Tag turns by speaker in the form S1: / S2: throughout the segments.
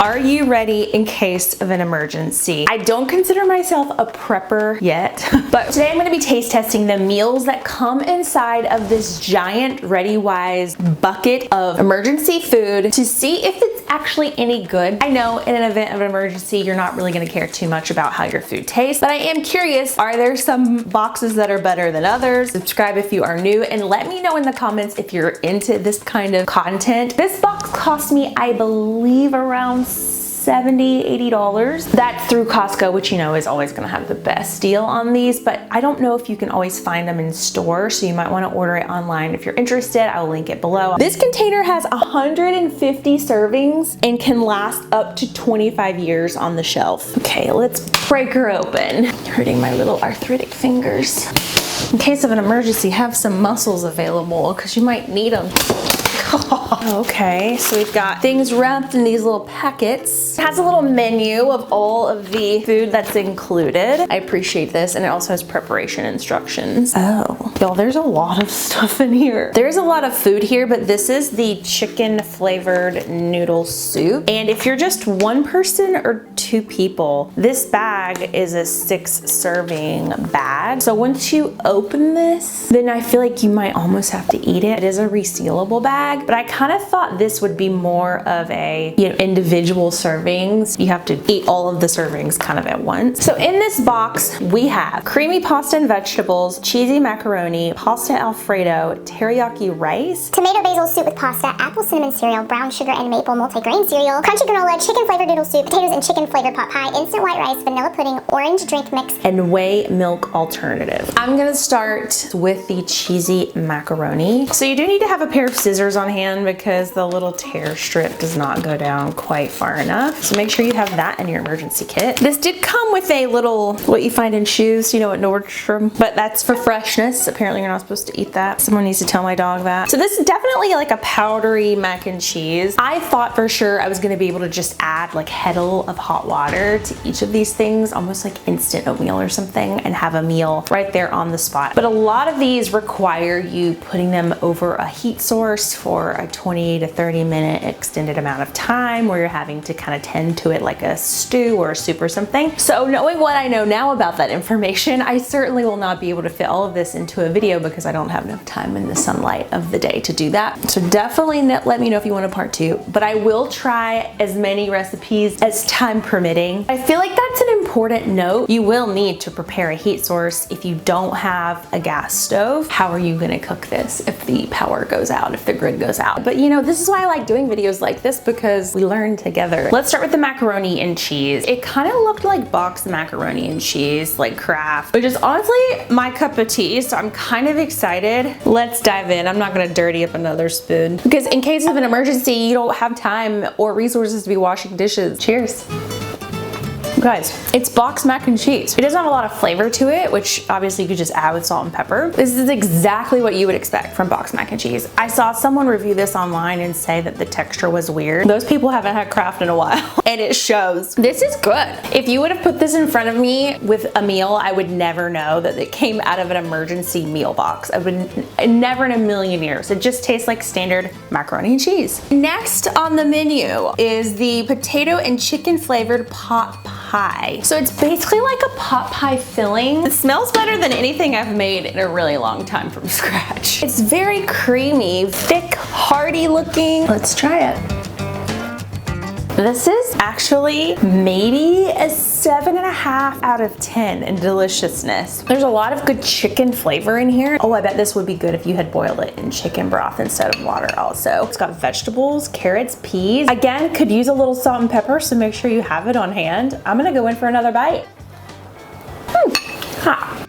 S1: Are you ready in case of an emergency? I don't consider myself a prepper yet, but today I'm going to be taste testing the meals that come inside of this giant Readywise bucket of emergency food to see if it's actually any good. I know in an event of an emergency, you're not really going to care too much about how your food tastes, but I am curious, are there some boxes that are better than others? Subscribe if you are new and let me know in the comments if you're into this kind of content. This box cost me, I believe, around $70, $80. That's through Costco, which you know is always gonna have the best deal on these, but I don't know if you can always find them in store, so you might wanna order it online if you're interested. I will link it below. This container has 150 servings and can last up to 25 years on the shelf. Okay, let's break her open. Hurting my little arthritic fingers. In case of an emergency, have some mussels available because you might need them. Okay, so we've got things wrapped in these little packets. It has a little menu of all of the food that's included. I appreciate this, and it also has preparation instructions. Oh, y'all, there's a lot of stuff in here. There's a lot of food here, but this is the chicken flavored noodle soup. And if you're just one person or two people, this bag is a 6-serving bag. So once you open this, then I feel like you might almost have to eat it. It is a resealable bag, but I kind of thought this would be more of a, individual servings. You have to eat all of the servings kind of at once. So in this box, we have creamy pasta and vegetables, cheesy macaroni, pasta alfredo, teriyaki rice,
S2: tomato basil soup with pasta, apple cinnamon cereal, brown sugar and maple multigrain cereal, crunchy granola, chicken flavored noodle soup, potatoes and chicken flavored pot pie, instant white rice, vanilla pudding, orange drink mix,
S1: and whey milk alternative. I'm gonna start with the cheesy macaroni. So you do need to have a pair of scissors on hand because the little tear strip does not go down quite far enough. So make sure you have that in your emergency kit. This did come with a little, what you find in shoes, at Nordstrom, but that's for freshness. Apparently you're not supposed to eat that. Someone needs to tell my dog that. So this is definitely like a powdery mac and cheese. I thought for sure I was gonna be able to just add like heddle of hot water to each of these things, almost like instant oatmeal or something, and have a meal right there on the spot. But a lot of these require you putting them over a heat source for a 20 to 30 minute extended amount of time where you're having to kind of tend to it like a stew or a soup or something. So knowing what I know now about that information, I certainly will not be able to fit all of this into a video because I don't have enough time in the sunlight of the day to do that. So definitely let me know if you want a part 2, but I will try as many recipes as time permitting. I feel like that's an important note. You will need to prepare a heat source if you don't have a gas stove. How are you gonna cook this if the power goes out, if the grid goes out? But this is why I like doing videos like this, because we learn together. Let's start with the macaroni and cheese. It kind of looked like boxed macaroni and cheese, like Kraft, which is honestly my cup of tea, so I'm kind of excited. Let's dive in. I'm not gonna dirty up another spoon because in case of an emergency, you don't have time or resources to be washing dishes. Cheers. Guys, it's boxed mac and cheese. It doesn't have a lot of flavor to it, which obviously you could just add with salt and pepper. This is exactly what you would expect from boxed mac and cheese. I saw someone review this online and say that the texture was weird. Those people haven't had Kraft in a while, and it shows. This is good. If you would have put this in front of me with a meal, I would never know that it came out of an emergency meal box. I would never in a million years. It just tastes like standard macaroni and cheese. Next on the menu is the potato and chicken flavored pot pie. So it's basically like a pot pie filling. It smells better than anything I've made in a really long time from scratch. It's very creamy, thick, hearty looking. Let's try it. This is actually maybe a 7.5 out of 10 in deliciousness. There's a lot of good chicken flavor in here. Oh, I bet this would be good if you had boiled it in chicken broth instead of water also. It's got vegetables, carrots, peas. Again, could use a little salt and pepper, so make sure you have it on hand. I'm gonna go in for another bite. Ha.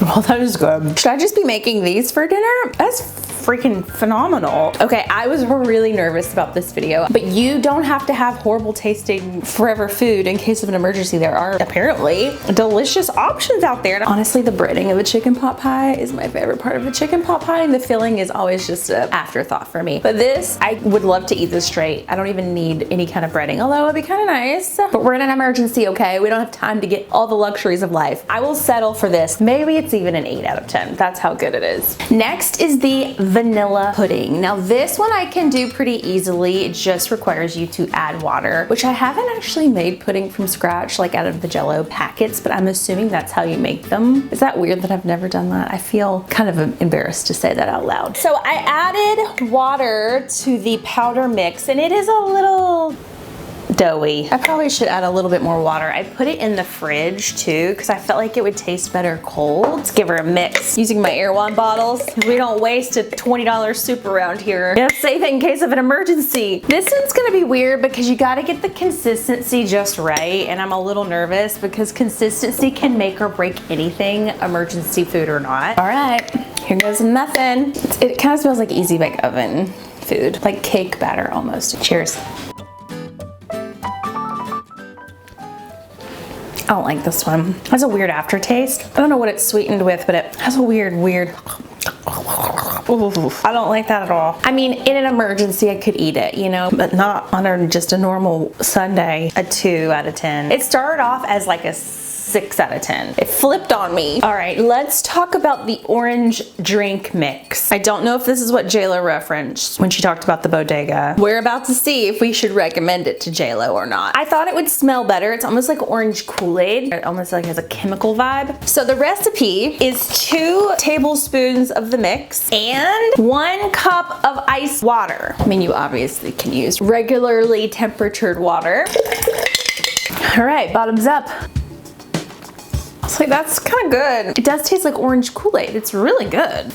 S1: Well, that is good. Should I just be making these for dinner? That's freaking phenomenal. Okay, I was really nervous about this video, but you don't have to have horrible tasting forever food in case of an emergency. There are apparently delicious options out there. Honestly, the breading of a chicken pot pie is my favorite part of a chicken pot pie, and the filling is always just an afterthought for me. But this, I would love to eat this straight. I don't even need any kind of breading, although it'd be kind of nice. But we're in an emergency, okay? We don't have time to get all the luxuries of life. I will settle for this. Maybe it's even an 8 out of 10. That's how good it is. Next is the vanilla pudding. Now this one I can do pretty easily. It just requires you to add water, which I haven't actually made pudding from scratch, like out of the Jell-O packets, but I'm assuming that's how you make them. Is that weird that I've never done that? I feel kind of embarrassed to say that out loud. So I added water to the powder mix, and it is a little doughy. I probably should add a little bit more water. I put it in the fridge too because I felt like it would taste better cold. Let's give her a mix using my Erewhon bottles. We don't waste a $20 soup around here. You have to save it in case of an emergency. This one's gonna be weird because you gotta get the consistency just right, and I'm a little nervous because consistency can make or break anything, emergency food or not. All right, here goes nothing. It kind of smells like easy bake oven food, like cake batter almost. Cheers. I don't like this one. It has a weird aftertaste. I don't know what it's sweetened with, but it has a weird. Ooh, I don't like that at all. I mean, in an emergency, I could eat it, you know, but not on just a normal Sunday. A 2 out of 10. It started off as like a 6 out of 10. It flipped on me. All right, let's talk about the orange drink mix. I don't know if this is what JLo referenced when she talked about the bodega. We're about to see if we should recommend it to JLo or not. I thought it would smell better. It's almost like orange Kool-Aid. It almost like has a chemical vibe. So the recipe is 2 tablespoons of the mix and 1 cup of ice water. I mean, you obviously can use regularly temperatured water. All right, bottoms up. It's like, that's kind of good. It does taste like orange Kool-Aid. It's really good.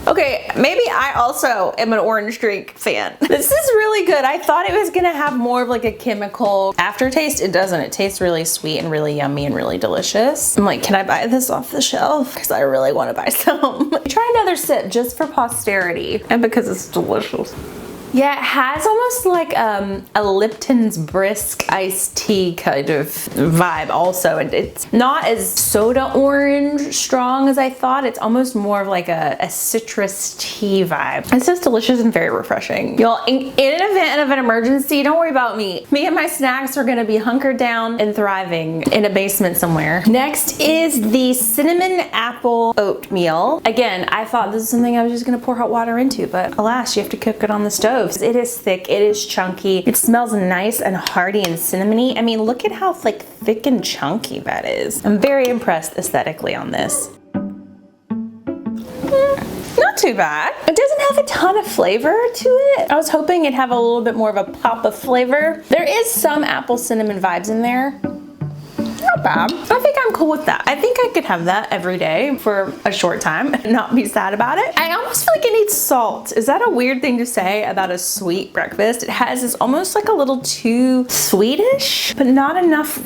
S1: Okay, maybe I also am an orange drink fan. This is really good. I thought it was gonna have more of like a chemical aftertaste. It doesn't. It tastes really sweet and really yummy and really delicious. I'm like, can I buy this off the shelf? Because I really want to buy some. Try another sip just for posterity and because it's delicious. Yeah, it has almost like a Lipton's brisk iced tea kind of vibe also. And it's not as soda orange strong as I thought. It's almost more of like a citrus tea vibe. It's just delicious and very refreshing. Y'all, in an event of an emergency, don't worry about me. Me and my snacks are gonna be hunkered down and thriving in a basement somewhere. Next is the cinnamon apple oatmeal. Again, I thought this is something I was just gonna pour hot water into, but alas, you have to cook it on the stove. It is thick, it is chunky, it smells nice and hearty and cinnamony. I mean, look at how like thick and chunky that is. I'm very impressed aesthetically on this. Not too bad. It doesn't have a ton of flavor to it. I was hoping it'd have a little bit more of a pop of flavor. There is some apple cinnamon vibes in there. Not bad. I think I'm cool with that. I think I could have that every day for a short time and not be sad about it. I almost feel like it needs salt. Is that a weird thing to say about a sweet breakfast? It has this almost like a little too sweetish, but not enough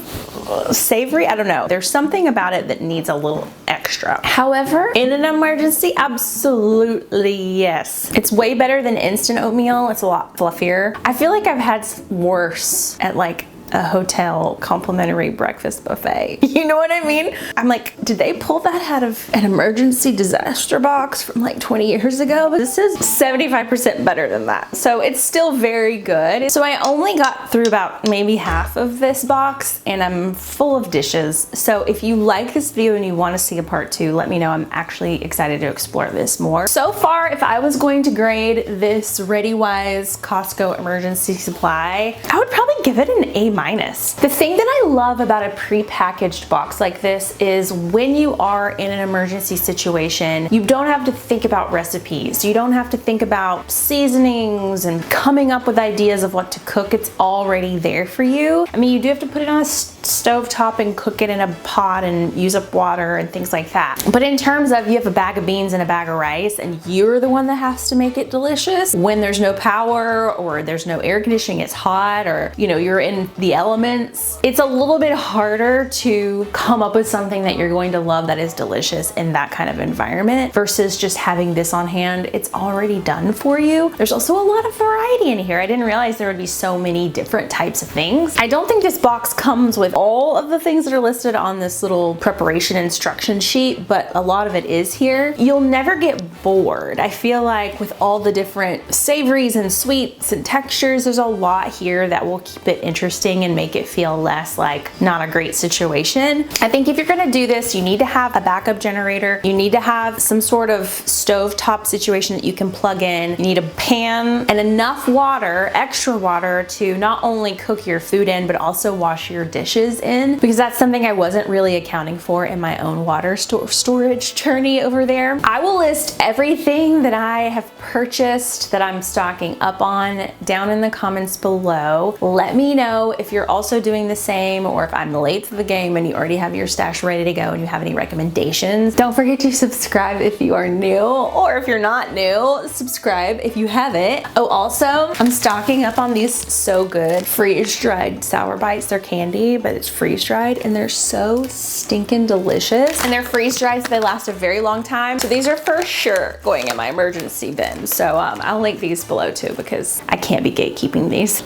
S1: savory. I don't know. There's something about it that needs a little extra. However, in an emergency, absolutely yes. It's way better than instant oatmeal. It's a lot fluffier. I feel like I've had worse at like a hotel complimentary breakfast buffet. You know what I mean? I'm like, did they pull that out of an emergency disaster box from like 20 years ago? But this is 75% better than that. So it's still very good. So I only got through about maybe half of this box and I'm full of dishes. So if you like this video and you want to see a part 2, let me know. I'm actually excited to explore this more. So far, if I was going to grade this Readywise Costco emergency supply, I would probably give it an A-. The thing that I love about a pre-packaged box like this is when you are in an emergency situation, you don't have to think about recipes. You don't have to think about seasonings and coming up with ideas of what to cook. It's already there for you. I mean, you do have to put it on a stove top and cook it in a pot and use up water and things like that. But in terms of you have a bag of beans and a bag of rice and you're the one that has to make it delicious when there's no power or there's no air conditioning, it's hot, or you know, you're in the elements, it's a little bit harder to come up with something that you're going to love that is delicious in that kind of environment versus just having this on hand. It's already done for you. There's also a lot of variety in here. I didn't realize there would be so many different types of things. I don't think this box comes with all of the things that are listed on this little preparation instruction sheet, but a lot of it is here. You'll never get bored. I feel like with all the different savories and sweets and textures, there's a lot here that will keep bit interesting and make it feel less like not a great situation. I think if you're gonna do this, you need to have a backup generator. You need to have some sort of stovetop situation that you can plug in. You need a pan and enough water, extra water, to not only cook your food in, but also wash your dishes in, because that's something I wasn't really accounting for in my own water storage journey over there. I will list everything that I have purchased that I'm stocking up on down in the comments below. Let me know if you're also doing the same, or if I'm late to the game and you already have your stash ready to go and you have any recommendations. Don't forget to subscribe if you are new, or if you're not new, subscribe if you haven't. Oh, also, I'm stocking up on these so good freeze-dried sour bites. They're candy, but it's freeze-dried, and they're so stinking delicious. And they're freeze-dried, so they last a very long time. So these are for sure going in my emergency bin. So I'll link these below too, because I can't be gatekeeping these.